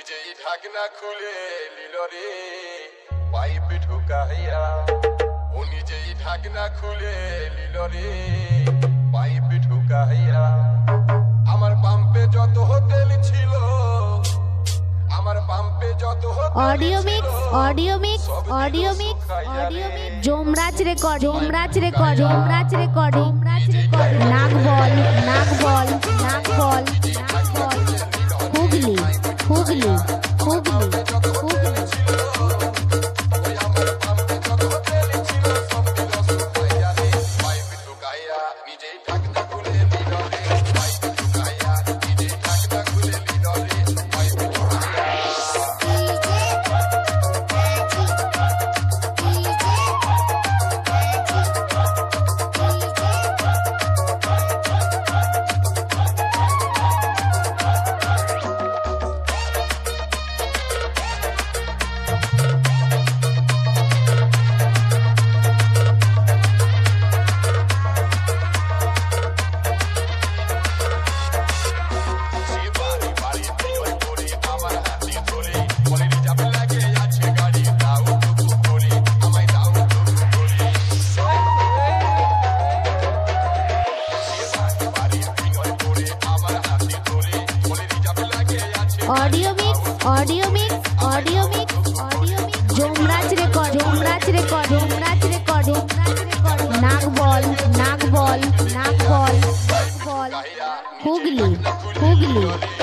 নিজেই ঢাকনা খুলে নিল রে পাইপ ঢুকাইয়া, ও নিজেই ঢাকনা খুলে নিল রে পাইপ ঢুকাইয়া। আমার পাম্পে যত তেল ছিল, আমার পাম্পে যত audio mix audio mix audio mix audio mix Jamraj record Jamraj record Jamraj record Jamraj record Nagbal Nagbal Nagbal Nagbal Hooghly Hooghly Hooghly Hooghly. Audio mix audio mix audio mix audio mix Jamraj record Jamraj record Jamraj record Jamraj record Nagbal Nagbal Nagbal Nagbal Hooghly Hooghly.